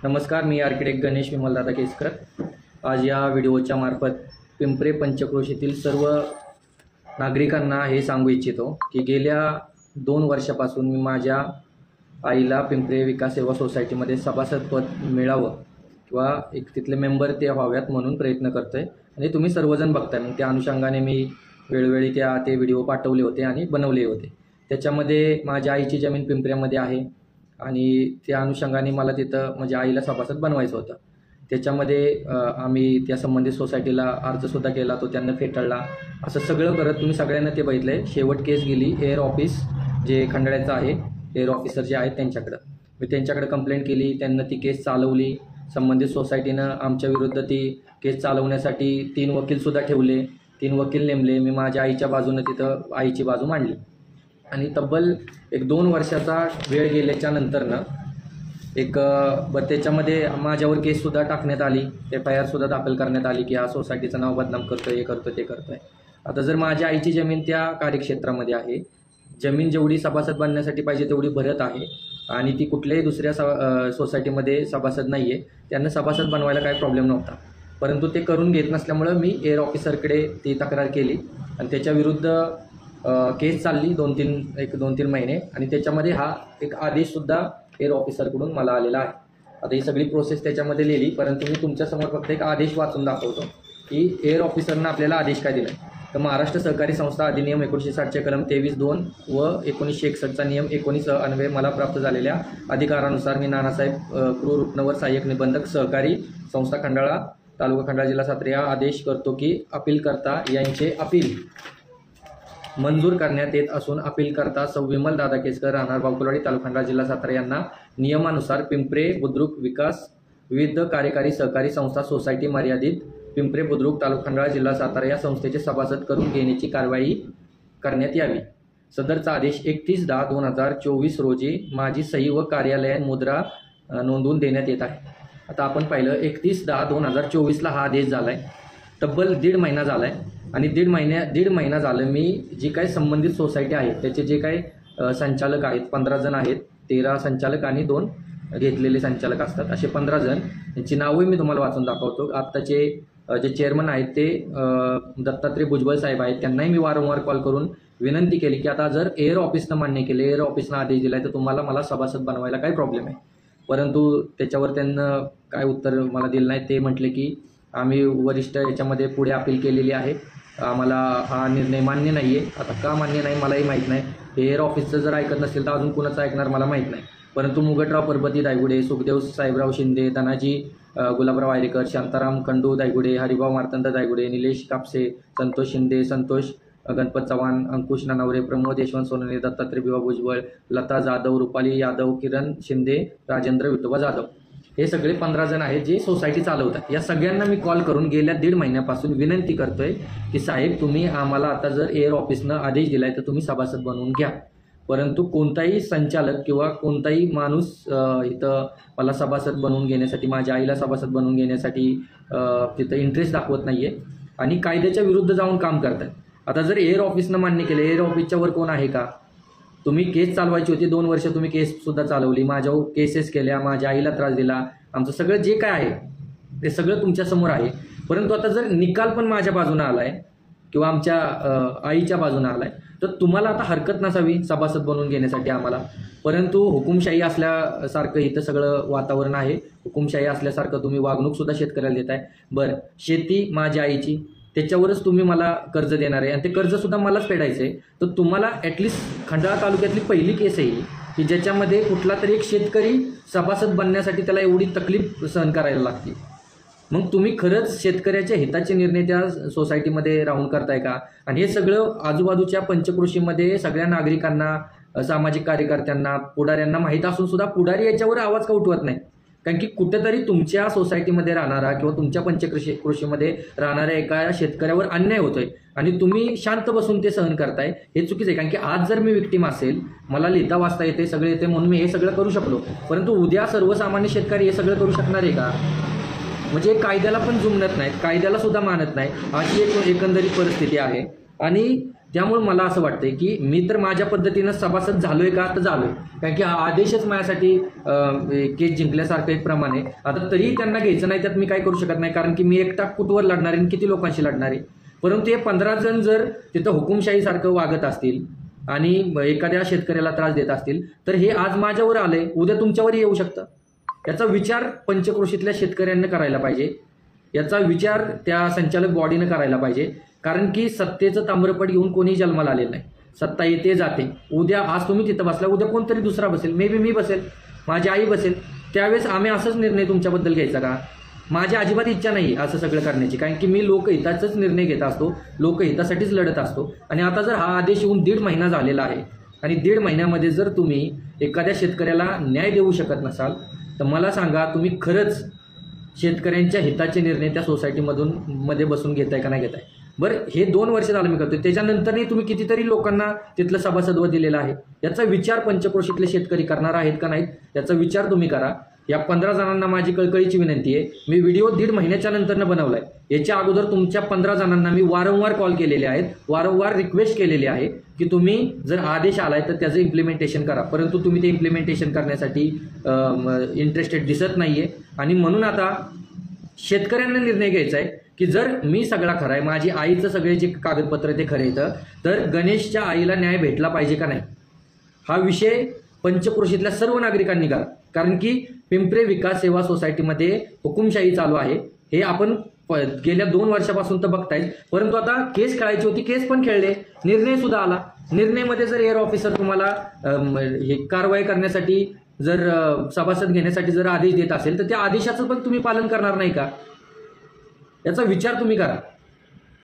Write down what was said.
नमस्कार, मी आर्किटेक्ट गणेश विमलदादा केसकर। आज या व्हिडिओच्या मार्फत पिंपरे पंचक्रोशीतील सर्व नागरिकांना हे सांगू इच्छितो की गेल्या 2 वर्षापासून मी माझ्या आईला पिंपरे विकास सेवा सोसायटीमध्ये सभासदपद मिळावं किंवा एक तिथले मेंबर ते व्हाव्यात म्हणून प्रयत्न करतोय आणि तुम्ही सर्वजण बघताय। मग त्या अनुषंगाने मी वेळोवेळी ते व्हिडिओ पाठवले होते आणि बनवले होते। त्याच्यामध्ये माझ्या आईची जमीन पिंपऱ्यामध्ये आहे आणि त्या अनुषंगाने मला तिथं म्हणजे आईला सभासद बनवायचं होतं। त्याच्यामध्ये आम्ही त्या संबंधित सोसायटीला अर्जसुद्धा केला, तो त्यांना फेटाळला। असं सगळं करत तुम्ही सगळ्यांना ते बघितलंय। शेवट केस गेली एअर ऑफिस जे खंडाळ्याचं आहे, एअर ऑफिसर जे आहेत त्यांच्याकडं। मी त्यांच्याकडे कंप्लेंट केली, त्यांना ती केस चालवली। संबंधित सोसायटीनं आमच्या विरुद्ध ती केस चालवण्यासाठी 3 वकीलसुद्धा ठेवले, 3 वकील नेमले। मी माझ्या आईच्या बाजूनं तिथं आईची बाजू मांडली आणि तब्बल 2 वर्षाचा वेळ गेल्याच्या नंतरनं त्याच्यामध्ये माझ्यावर केससुद्धा टाकण्यात आली, FIR सुद्धा दाखल करण्यात आली की हा सोसायटीचं नाव बदनाम करतोय, हे करतोय, ते करतोय। आता जर माझ्या आईची जमीन त्या कार्यक्षेत्रामध्ये आहे, जमीन जेवढी सभासद बनण्यासाठी पाहिजे तेवढी भरत आहे आणि ती कुठल्याही दुसऱ्या सोसायटीमध्ये सभासद नाही आहे, त्यांना सभासद बनवायला काही प्रॉब्लेम नव्हता। परंतु ते करून घेत नसल्यामुळं मी एअर ऑफिसरकडे ती तक्रार केली आणि त्याच्याविरुद्ध केस चालली 2-3 महिने आणि त्याच्यामध्ये हा एक आदेशसुद्धा एअर ऑफिसरकडून मला आलेला आहे। आता ही सगळी प्रोसेस त्याच्यामध्ये लिहिली, परंतु मी तुमच्यासमोर फक्त एक आदेश वाचून दाखवतो की एअर ऑफिसरनं आपल्याला आदेश काय दिला। तर महाराष्ट्र सहकारी संस्था अधिनियम 1960चे कलम 23(2) व 1961चा नियम 19 अन्वये मला प्राप्त झालेल्या अधिकारानुसार मी नानासाहेब क्रू रुपनवर सहाय्यक निबंधक सहकारी संस्था खंडाळा, तालुका खंडाळा, जिल्हा सातारा या आदेश करतो की अपीलकर्ता यांचे अपील मंजूर करण्यात येत असून अपीलकर्ता सौ विमलदादा केसकर, राहणार बावकुलवाडी, तालुका खंडाळा, जिल्हा सातारा यांना नियमानुसार पिंपरे बुद्रुक विकास विविध कार्यकारी सहकारी संस्था सोसायटी मर्यादित पिंपरे बुद्रुक, तालुका खंडाळा, जिल्हा सातारा या संस्थेचे सभासद करून घेण्याची कारवाई करण्यात यावी। सदरचा आदेश 31/10/2024 रोजी माझी सही व कार्यालयात मुद्रा नोंदवून देण्यात येत आहे। आता आपण पाहिलं 31/10/2024ला हा आदेश झाला आहे, तब्बल 1.5 महिना झाला आहे आणि 1.5 महिना झालं मी जी काही संबंधित सोसायटी आहे त्याचे जे काही संचालक आहेत 15 जण आहेत, 13 संचालक आणि 2 घेतलेले संचालक असतात, असे 15 जण यांची नावं मी तुम्हाला वाचून दाखवतो। आत्ताचे जे चेअरमन आहेत ते दत्तात्रय भुजबळ साहेब आहेत, त्यांनाही मी वारंवार कॉल करून विनंती केली की आता जर एअर ऑफिसनं मान्य केले, एअर ऑफिसनं आदेश दिला आहे तर तुम्हाला मला सभासद बनवायला काय प्रॉब्लेम आहे। परंतु त्याच्यावर त्यांना काय उत्तर मला दिलं नाही। ते म्हटले की आम्ही वरिष्ठ याच्यामध्ये पुढे अपील केलेली आहे, आम्हाला हा निर्णय मान्य नाही आहे। आता का मान्य नाही मलाही माहीत नाही, एअर ऑफिसचं जर ऐकत नसेल तर अजून कुणाचं ऐकणार मला माहीत नाही। परंतु मुगटराव परबती दायगुडे, सुखदेव साहेबराव शिंदे, धनाजी गुलाबराव आयरेकर, शांताराम खंडू दायगुडे, हरिभाऊ मार्तंड दायगुडे, निलेश कापसे, संतोष शिंदे, संतोष गणपत चव्हाण, अंकुश नानावरे, प्रमोद यशवंत सोनवणे, दत्तात्रय भिवा भुजबळ, लता जाधव, रुपाली यादव, किरण शिंदे, राजेंद्र विठोबा जाधव, हे सगळे 15 जण आहेत जे सोसायटी चालवतात। या सगळ्यांना मी कॉल करून गेल्या 1.5 महिन्यापासून विनंती करतोय की साहेब तुम्ही आम्हाला आता जर एअर ऑफिसनं आदेश दिलाय तर तुम्ही सभासद बनवून घ्या। परंतु कोणताही संचालक किंवा कोणताही माणूस इथं मला सभासद बनवून घेण्यासाठी, माझ्या आईला सभासद बनवून घेण्यासाठी तिथं इंटरेस्ट दाखवत नाहीये आणि कायद्याच्या विरुद्ध जाऊन काम करतात। आता जर एअर ऑफिसनं मान्य केलं, एअर ऑफिसच्या वर कोण आहे का? तुम्ही केस चालवायची होती, 2 वर्ष तुम्ही केससुद्धा चालवली, माझ्यावर केसेस केल्या, माझ्या आईला त्रास दिला, आमचं सगळं जे काय आहे ते सगळं तुमच्यासमोर आहे। परंतु आता जर निकाल पण माझ्या बाजूनं आला आहे किंवा आमच्या आईच्या बाजूनं आला आहे तर तुम्हाला आता हरकत नसावी सभासद बनवून घेण्यासाठी आम्हाला। परंतु हुकुमशाही असल्यासारखं इथं सगळं वातावरण आहे, हुकुमशाही असल्यासारखं तुम्ही वागणूकसुद्धा शेतकऱ्याला देत आहे। बरं, शेती माझ्या आईची, त्याच्यावरच तुम्ही मला कर्ज देणार आहे आणि ते कर्जसुद्धा मलाच फेडायचं आहे, तर तुम्हाला ॲटलिस्ट खंडाळा तालुक्यातली पहिली केस आहे की ज्याच्यामध्ये कुठला तरी एक शेतकरी सभासद बनण्यासाठी त्याला एवढी तकलीफ सहन करायला लागते। मग तुम्ही खरंच शेतकऱ्याच्या हिताचे निर्णय त्या सोसायटीमध्ये राहून करताय का? आणि हे सगळं आजूबाजूच्या पंचक्रोशीमध्ये सगळ्या नागरिकांना, सामाजिक कार्यकर्त्यांना, पुढाऱ्यांना माहीत असून सुद्धा पुढारी याच्यावर आवाज का उठवत नाही? कारण की कुठेतरी तुमच्या सोसायटीमध्ये राहणारा किंवा तुमच्या पंचक्रोशीमध्ये राहणाऱ्या एका शेतकऱ्यावर अन्याय होतोय आणि तुम्ही शांत बसून ते सहन करताय, हे चुकीचं आहे। कारण की आज जर मी विक्टीम असेल, मला लिहिता वाचता येते, सगळे येते म्हणून मी हे सगळं करू शकलो, परंतु उद्या सर्वसामान्य शेतकरी हे सगळं करू शकणार आहे का? म्हणजे कायद्याला पण जुमणत नाहीत, कायद्याला सुद्धा मानत नाही, अशी एक एकंदरीत परिस्थिती आहे। आणि त्यामुळे मला असं वाटतंय की मी तर माझ्या पद्धतीनं सभासद झालोय का, तर झालोय, कारण की हा आदेशच माझ्यासाठी केस जिंकल्यासारखं एक प्रमाण आहे. आता तरीही त्यांना घ्यायचं नाही, त्यात मी काय करू शकत नाही, कारण की मी एकटा कुठवर लढणार आहे, किती लोकांशी लढणार आहे. परंतु हे 15 जण जर तिथं हुकुमशाहीसारखं वागत असतील आणि एखाद्या शेतकऱ्याला त्रास देत असतील, तर हे आज माझ्यावर आलंय, उद्या तुमच्यावर येऊ शकतं. याचा विचार पंचक्रोशीतल्या शेतकऱ्यांनी करायला पाहिजे, याचा विचार त्या संचालक बॉडीनं करायला पाहिजे. कारण की सत्तेचं ताम्रपट घेऊन कोणी जन्माला आलेलं नाही. सत्ता येते जाते. उद्या आज तुम्ही तिथं बसला, उद्या कोणतरी दुसरा बसेल, मे बी मी बसेल, माझी आई बसेल. त्यावेळेस आम्ही असंच निर्णय तुमच्याबद्दल घ्यायचा का? माझी अजिबात इच्छा नाही असं सगळं करण्याची, कारण की मी लोकहिताचाच निर्णय घेत असतो, लोकहितासाठीच लढत असतो. आणि आता जर हा आदेश येऊन 1.5 महिना झालेला आहे आणि 1.5 महिन्यामध्ये जर तुम्ही एखाद्या शेतकऱ्याला न्याय देऊ शकत नसाल, तर मला सांगा तुम्ही खरंच शेतकऱ्यांच्या हिताचे निर्णय त्या सोसायटीमधून मध्ये बसून घेताय का नाही घेताय? बरं, हे 2 वर्ष झालं मी करतोय, त्याच्यानंतरही तुम्ही कितीतरी लोकांना तिथलं सभासदत्व दिलेलं आहे. याचा विचार पंचक्रोशीतले शेतकरी करणार आहेत का नाहीत, याचा विचार तुम्ही करा. या 15 जणांना माझी कळकळीची विनंती आहे. मी व्हिडिओ 1.5 महिन्याच्या नंतरनं बनवलाय. याच्या अगोदर तुमच्या 15 जणांना मी वारंवार कॉल केलेले आहेत, वारंवार रिक्वेस्ट केलेली आहे की तुम्ही जर आदेश आलाय तर त्याचं इम्प्लिमेंटेशन करा. परंतु तुम्ही ते इम्प्लिमेंटेशन करण्यासाठी इंटरेस्टेड दिसत नाहीये. आणि म्हणून आता शेतकऱ्यांना निर्णय घ्यायचा आहे की जर मी सगळा खरा आहे, माझी आईचं सगळे जे कागदपत्र ते खरे येतं, तर गणेशच्या आईला न्याय भेटला पाहिजे का नाही, हा विषय पंचक्रोशीतल्या सर्व नागरिकांनी करा. कारण की पिंपरे विकास सेवा सोसायटीमध्ये हुकुमशाही चालू आहे, हे आपण गेल्या 2 वर्षापासून तर बघताय. परंतु आता केस खेळायची होती, केस पण खेळले, निर्णय सुद्धा आला. निर्णयमध्ये जर एअर ऑफिसर तुम्हाला हे कारवाई करण्यासाठी जर सभासद घेण्यासाठी जर आदेश देत असेल, तर त्या आदेशाचं पण तुम्ही पालन करणार नाही का? याचा विचार तुम्ही करा.